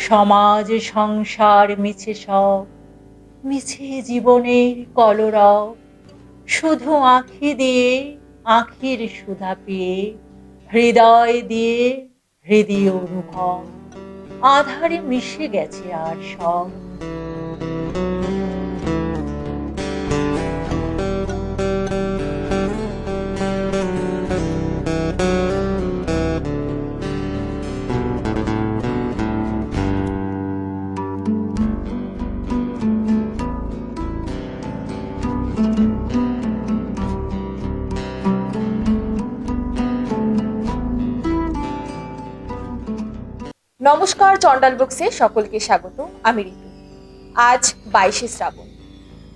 সমাজ সংসার মিছে সব, মিছে জীবনের কলরব, শুধু আঁখি দিয়ে আঁখির সুধা পেয়ে, হৃদয় দিয়ে হৃদয় অনুভব, আধারে মিশে গেছে আর সব। নমস্কার, চন্ডাল বুকসে সকলকে স্বাগত। আমি ঋতু। আজ 22শে শ্রাবণ,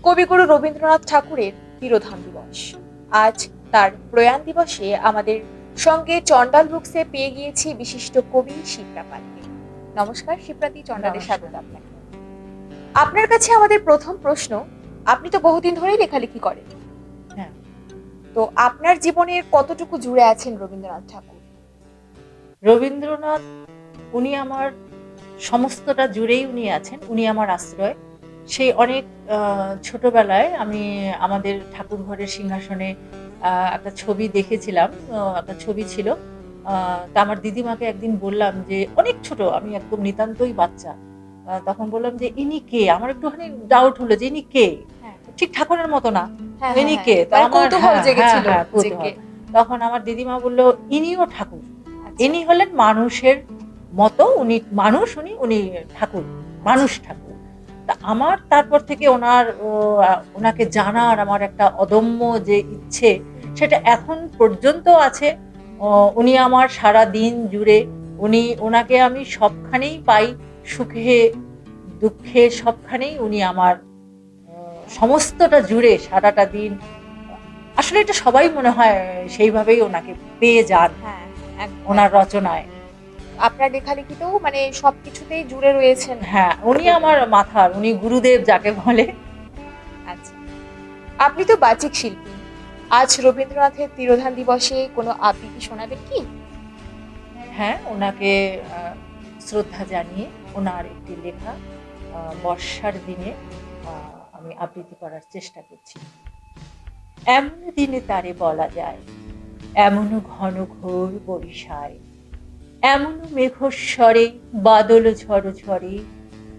কবিগুরু রবীন্দ্রনাথ ঠাকুরের তিরোধান দিবস। আজ তার প্রয়াণ দিবসে আমাদের সঙ্গে চন্ডাল বুকসে পেয়ে গিয়েছি বিশিষ্ট কবি শিপ্রা পালকে। নমস্কার শিপ্রাদি, চন্ডালে স্বাগত আপনাকে। আপনার কাছে আমাদের প্রথম প্রশ্ন, আপনি তো বহুদিন ধরেই লেখালেখি করেন, হ্যাঁ। তো আপনার জীবনের কতটুকু জুড়ে আছেন রবীন্দ্রনাথ ঠাকুর? রবীন্দ্রনাথ উনি আমার সমস্তটা জুড়েই উনি আছেন, উনি আমার আশ্রয়। সেই অনেক ছোটবেলায় আমি আমাদের ঠাকুর ঘরের সিংহাসনে একটা ছবি দেখেছিলাম, একটা ছবি ছিল। তা আমার দিদিমাকে একদিন বললাম যে, অনেক ছোট, আমি একদম নিতান্তই বাচ্চা, তখন বললাম যে ইনি কে? আমার একটুখানি ডাউট হলো যে ইনি কে, ঠিক ঠাকুরের মতো না, ইনি কে? কৌতূহল জেগেছিল। তখন আমার দিদিমা বলল, ইনিও ঠাকুর, ইনি হলেন মানুষের মতো, উনি মানুষ, উনি ঠাকুর, মানুষ ঠাকুর। তা আমার তারপর থেকে ওনাকে জানার আমার একটা অদম্য যে ইচ্ছে, সেটা এখন পর্যন্ত আছে। উনি আমার সারা দিন জুড়ে, ওনাকে আমি সবখানেই পাই, সুখে দুঃখে সবখানেই উনি আমার সমস্তটা জুড়ে সারাটা দিন। আসলে এটা সবাই মনে হয় সেইভাবেই ওনাকে পেয়ে যান ওনার রচনায়। আপনার লেখালেখিতেও মানে সবকিছুতেই জুড়ে রয়েছেন। হ্যাঁ, উনি আমার মাথার, উনি গুরুদেব যাকে বলে। আচ্ছা, আপনি তো বাচিক শিল্পী। আজ রবীন্দ্রনাথের তিরোধান দিবসে কোনো আবৃত্তি শোনাবেন কি? হ্যাঁ, ওনাকে শ্রদ্ধা জানিয়ে ওনার একটি লেখা বর্ষার দিনে আমি আবৃত্তি করার চেষ্টা করছি। এমন দিনে তারে বলা যায়, এমনও ঘন ঘোর বরিশায়, এমন মেঘস্বরে বাদল ঝড় ঝরে,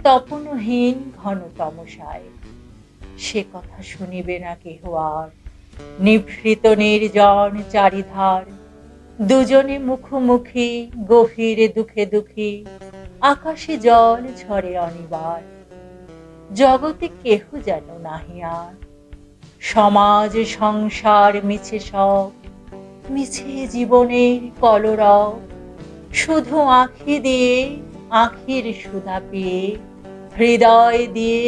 তপনহীন ঘন তমসায়, সে কথা শুনিবে না কেহ আর, নিভৃত নির্জন চারিধার, দুজনে মুখোমুখি গভীর দুঃখে দুঃখী, আকাশে জল ঝরে অনিবার, জগতে কেহ যেন নাহি আর, সমাজ সংসার মিছে সব, মিছে জীবনের কলরব, শুধু আঁখি দিয়ে আঁখির সুধা পেয়ে, হৃদয় দিয়ে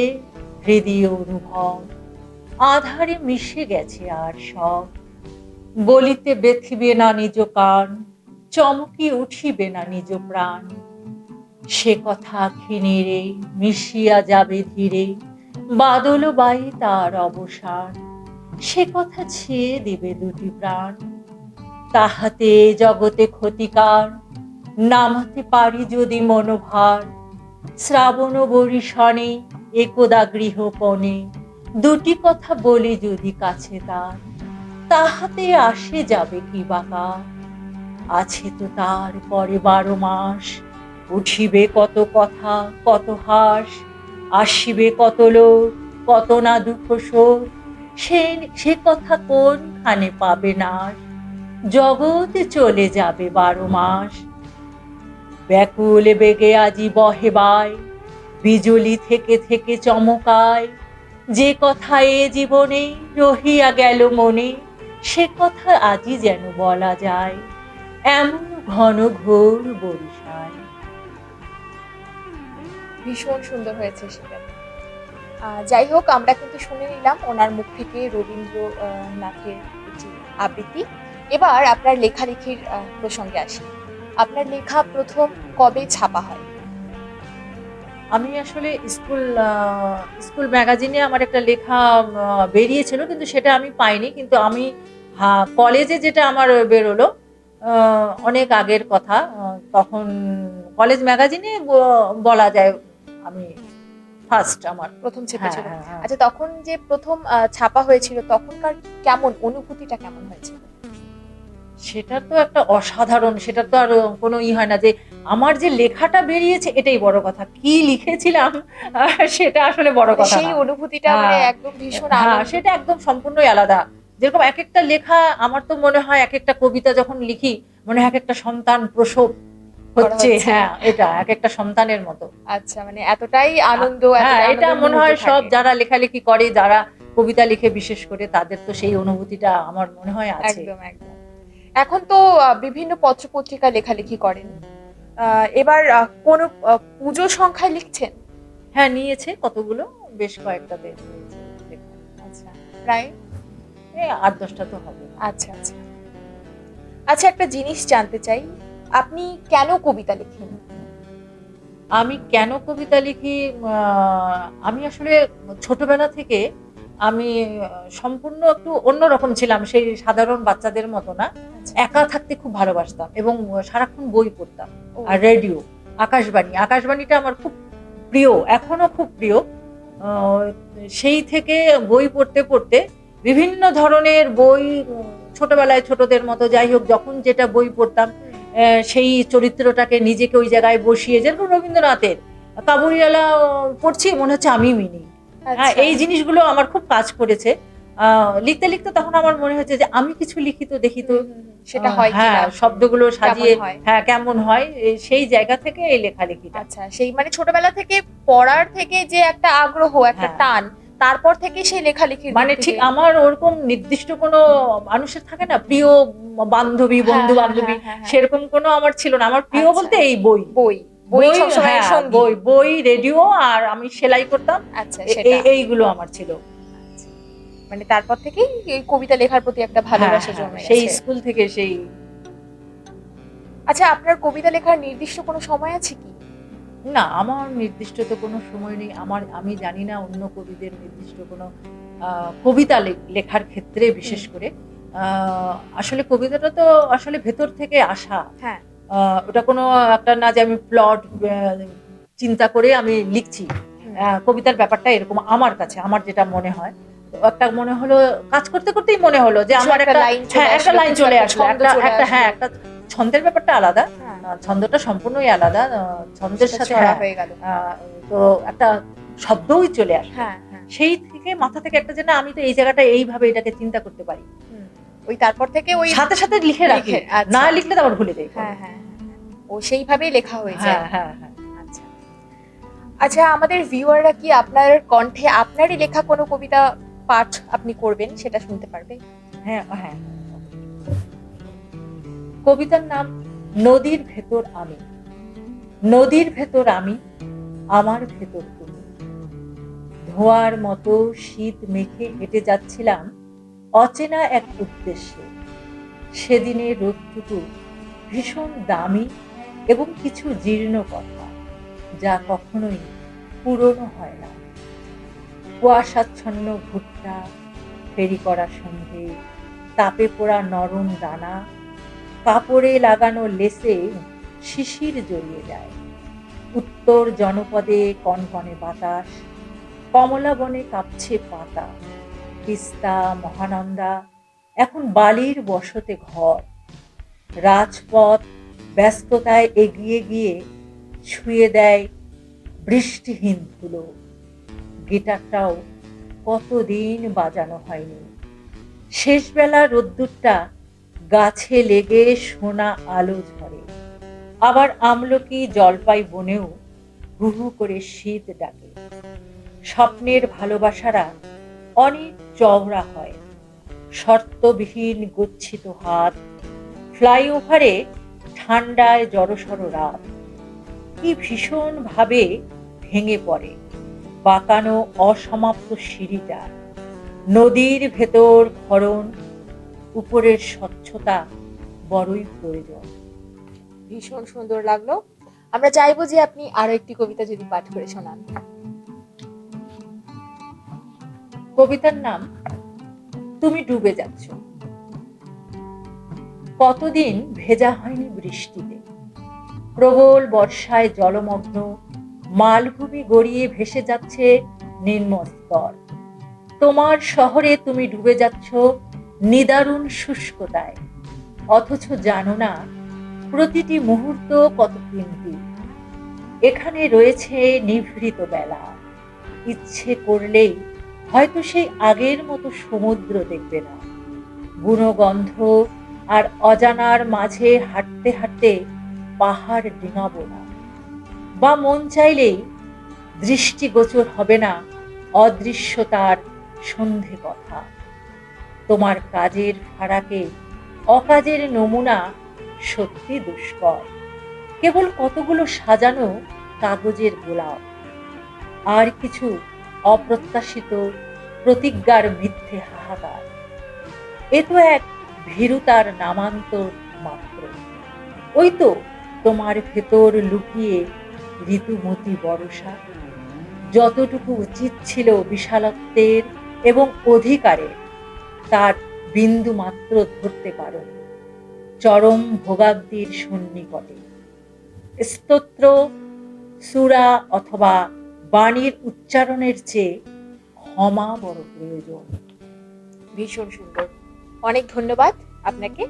হৃদয় অনুভব, আধারে মিশে গেছে আর সব। বলিতে ব্যথিবে না নিজ কান, চমকি উঠিবে না নিজ প্রাণ, সে কথা আঁখি নেড়ে মিশিয়া যাবে ধীরে, বাদল বাই তার অবসান, সে কথা ছেয়ে দেবে দুটি প্রাণ, তাহাতে জগতে ক্ষতিকার, নামাতে পারি যদি মনোভার, শ্রাবণ বরিশনে একদা গৃহপণে, দুটি কথা বলি যদি কাছে তার, তাহাতে আসে যাবে কি বাঁকা, আছে তো তার পরে 12 মাস, উঠিবে কত কথা কত হাস, আসিবে কত লোক কত না দুঃখ শোক, সে কথা কোনখানে পাবে নাশ, জগতে চলে যাবে 12 মাস। ব্যাকুল বেগে আজি বহে বায়, বিজুলি থেকে থেকে চমকায়, যে কথা এ জীবনে রহিয়া গেল মনে, সে কথা আজি যেন বলা যায়, এমন ঘন ঘোর বরিশায়। ভীষণ সুন্দর হয়েছে সেটা। যাই হোক, আমরা কিন্তু শুনে নিলাম ওনার মুখ থেকে রবীন্দ্রনাথের একটি আবৃত্তি। এবার আপনার লেখালেখির প্রসঙ্গে আসি। আপনার লেখা প্রথম কবে ছাপা হয়? আমি আসলে স্কুল ম্যাগাজিনে আমার একটা লেখা বেরিয়েছিল, কিন্তু সেটা আমি পাইনি। কিন্তু আমি কলেজে যেটা আমার বেরোলো, অনেক আগের কথা, তখন কলেজ ম্যাগাজিনে বলা যায় আমি ফার্স্ট আমার। প্রথম হ্যাঁ চেপেছিল। হ্যাঁ হ্যাঁ। আচ্ছা, তখন যে প্রথম ছাপা হয়েছিল তখনকার কেমন অনুভূতিটা কেমন হয়েছিল? সেটা তো একটা অসাধারণ, সেটা তো আর কোনো হয় না যে আমার যে লেখাটা বেরিয়েছে এটাই বড় কথা, কি লিখেছিলাম সেটা আসলে বড় মানে কথা সেই না। অনুভূতিটা মানে হ্যাঁ একদম ভীষণ হ্যাঁ, আনন্দ। সেটা একদম সম্পূর্ণই আলাদা। যেরকম এক একটা লেখা, আমার তো মনে হয় এক একটা কবিতা যখন লিখি মনে হয় এক একটা সন্তান প্রসব করা হচ্ছে। হচ্ছে। হ্যাঁ, এটা এক একটা সন্তানের মতো। আচ্ছা, মানে এতটাই আনন্দ, হ্যাঁ, এতটাই এটা আনন্দের মনে মুহূর্ত হয় সব থাকে। যারা লেখালেখি করে, যারা কবিতা লিখে বিশেষ করে, তাদের তো সেই অনুভূতিটা আমার মনে হয় আছে। একদম, একদম। এখন তো বিভিন্ন পত্র-পত্রিকায় লেখালেখি করেন। এবার কোনো পুজো সংখ্যায় লিখছেন? হ্যাঁ, নিয়েছে কতগুলো, বেশ কয়েকটাতে নিয়েছে লেখা। আচ্ছা, প্রায়? এই ৮-১০টা তো হবে। আচ্ছা, আচ্ছা। আচ্ছা, একটা জিনিস জানতে চাই, আপনি কেন কবিতা লেখেন? আমি কেন কবিতা লিখি? আমি আসলে ছোটবেলা থেকে আমি সম্পূর্ণ একটু অন্যরকম ছিলাম, সেই সাধারণ বাচ্চাদের মতো না। আচ্ছা। একা থাকতে খুব ভালোবাসতাম এবং সারাক্ষণ বই পড়তাম। ও। আর রেডিও, আকাশবাণীটা আমার খুব প্রিয়, এখনো খুব প্রিয়। আ সেই থেকে বই পড়তে, পড়তে বিভিন্ন ধরনের বই, ছোটবেলায় ছোটদের মতো যাই হোক, যখন যেটা বই পড়তাম হুম। সেই চরিত্রটাকে নিজেকে ওই জায়গায় বসিয়ে, যেরকম রবীন্দ্রনাথের কাবুলিওয়ালা পড়ছি মনে হচ্ছে আমি মিনি। হ্যাঁ, আচ্ছা। এই জিনিসগুলো আমার খুব কাজ করেছে। লিখতে, লিখতে তখন আমার মনে হয়েছে যে আমি কিছু লিখি তো, দেখি তো। হুম, হুম, হুম। সেটা হয় হ্যাঁ, কিনা, শব্দগুলো কেমন সাজিয়ে, হয়? হ্যাঁ, কেমন হয়, সেই জায়গা থেকে এই লেখালেখিটা। আচ্ছা, সেই মানে ছোটবেলা থেকে পড়ার থেকে যে একটা আগ্রহ, একটা হ্যাঁ। টান, তারপর থেকে সেই লেখালেখির দিক মানে ঠিক থেকে। আমার ওরকম নির্দিষ্ট কোনো মানুষের থাকে না প্রিয় বান্ধবী, হ্যাঁ, বন্ধু হ্যাঁ, বান্ধবী, হ্যাঁ, হ্যাঁ, হ্যাঁ। সেরকম কোনো আমার ছিল না। আমার প্রিয় আচ্ছা। বলতে এই বই। বই। বই সবসময় হ্যাঁ, সঙ্গী। বই, রেডিও, আর আমি সেলাই করতাম। আচ্ছা, সেটা। এইগুলো আমার ছিল। আচ্ছা। মানে তারপর থেকেই এই কবিতা লেখার প্রতি একটা হ্যাঁ, ভালোবাসা হ্যাঁ, জন্মে সেই গেছে। স্কুল থেকে সেই। আচ্ছা, আপনার কবিতা লেখার নির্দিষ্ট কোনো সময় আছে কি? না, আমার নির্দিষ্ট তো কোনো সময় নেই। আমি জানি না অন্য কবিদের নির্দিষ্ট কোনো আ কবিতা লেখার ক্ষেত্রে বিশেষ হুম। করে। আ আসলে কবিতাটা তো আসলে ভেতর থেকে আসা। হ্যাঁ। আ ওটা কোনো একটা না যে আমি প্লট চিন্তা করে আমি লিখছি। হুম। কবিতার ব্যাপারটা এরকম আমার কাছে, আমার যেটা মনে হয়। তো একটা মনে হলো, কাজ করতে, করতেই মনে হলো যে কিছু আমার একটা একটা, লাইন চলে হ্যাঁ, একটা আসলো, লাইন কিছু চলে একটা আসলো। ছন্দ চলে হ্যাঁ, আসলো। একটা ছন্দের ব্যাপারটা আলাদা। হ্যাঁ, ছন্দটা সম্পূর্ণই আলাদা। ছন্দের সেটা সাথে, ছড়া হ্যাঁ, হয়ে গেল। আ তো একটা শব্দই চলে আসলো। হ্যাঁ, হ্যাঁ। সেই থেকে মাথা থেকে একটা যে না, আমি তো এই জায়গাটা এইভাবে এটাকে চিন্তা করতে পারি। হুম। ওই তারপর থেকে ওই সাথে, সাথে লিখে রাখি। না আচ্ছা। লিখলে তো আবার ভুলে যাই পরে। হ্যাঁ, হ্যাঁ, হ্যাঁ, হ্যাঁ। ও সেইভাবেই লেখা হয়ে যায়। হ্যাঁ, হ্যাঁ, হ্যাঁ। আচ্ছা। আচ্ছা, আমাদের ভিউয়াররা কি আপনার কণ্ঠে আপনারই লেখা কোনো কবিতা পাঠ আপনি করবেন সেটা শুনতে পারবে? হ্যাঁ, হ্যাঁ। কবিতার নাম নদীর ভেতর আমি। নদীর ভেতর আমি, আমার ভেতর তুমি। ধোঁয়ার মতো শীত মেখে হেঁটে যাচ্ছিলাম অচেনা এক উদ্দেশ্যে। সেদিনের রোদটুকু ভীষণ দামি এবং কিছু জীর্ণ কথা, যা কখনোই পুরনো হয় না। কুয়াশাচ্ছন্ন ভুট্টা, ফেরি করা সন্ধে, তাপে পোড়া নরম দানা, কাপড়ে লাগানো লেসে শিশির জড়িয়ে যায়। উত্তর জনপদে কনকনে বাতাস, কমলা বনে কাঁপছে পাতা। তিস্তা, মহানন্দা এখন বালির বসতে ঘর। রাজপথ ব্যস্ততায় এগিয়ে গিয়ে ছুঁয়ে দেয় বৃষ্টিহীন ধুলো। গিটারটাও কতদিন বাজানো হয়নি। শেষবেলা রোদ্দুরটা গাছে লেগে সোনা আলো ঝরে। আবার আমলকি জলপাই বনেও হু হু করে শীত ডাকে। স্বপ্নের ভালোবাসারা অনেক চওড়া হয়, শর্তবিহীন গচ্ছিত হাত, ফ্লাইওভারে ঠান্ডায় জড়সড় রাত। কি ভীষণ ভাবে ভেঙে পড়ে বাঁকানো অসমাপ্ত সিঁড়িটা। নদীর ভেতর ক্ষরণ, উপরের স্বচ্ছতা বড়ই প্রয়োজন। ভীষণ সুন্দর লাগলো। আমরা চাইবো যে আপনি আরো একটি কবিতা যদি পাঠ করে শোনান। কবিতার নাম তুমি ডুবে যাচ্ছ। কতদিন ভেজা হয়নি বৃষ্টিতে, প্রবল বর্ষায় জলমগ্ন মালভূমি গড়িয়ে ভেসে যাচ্ছে নিম্নস্তর। তোমার শহরে তুমি ডুবে যাচ্ছ নিদারুণ শুষ্কতায়, অথচ জানো না প্রতিটি মুহূর্ত কত কিমতি। এখানে রয়েছে নিভৃত বেলা, ইচ্ছে করলেই হয়তো সেই আগের মতো সমুদ্র দেখবে না। গুণগন্ধ আর অজানার মাঝে হাঁটতে হাঁটতে পাহাড় ডিঙাবো না, বা মন চাইলেই দৃষ্টিগোচর হবে না অদৃশ্যতার সন্ধে কথা। তোমার কাজের ফারাকে অকাজের নমুনা সত্যি দুষ্কর, কেবল কতগুলো সাজানো কাগজের গোলাপ, আর কিছু অপ্রত্যাশিত প্রতিজ্ঞার মিথ্যে হাহাকার। এ তো এক ভীরুতার নামান্তর মাত্র। ওই তো তোমার ভেতর লুকিয়ে ঋতুমতি বরষা, যতটুকু উচিত ছিল বিশালত্বের এবং অধিকারের, তার বিন্দু মাত্র ধরতে পারো চরম ভোগাব্দির সন্নিকটে। স্তোত্র, সূরা অথবা বাণীর উচ্চারণের চেয়ে ক্ষমা বড় প্রয়োজন। ভীষণ সুন্দর, অনেক ধন্যবাদ আপনাকে।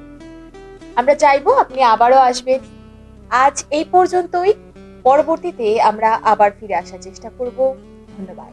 আমরা চাইবো আপনি আবারও আসবেন। আজ এই পর্যন্তই, পরবর্তীতে আমরা আবার ফিরে আসার চেষ্টা করব। ধন্যবাদ।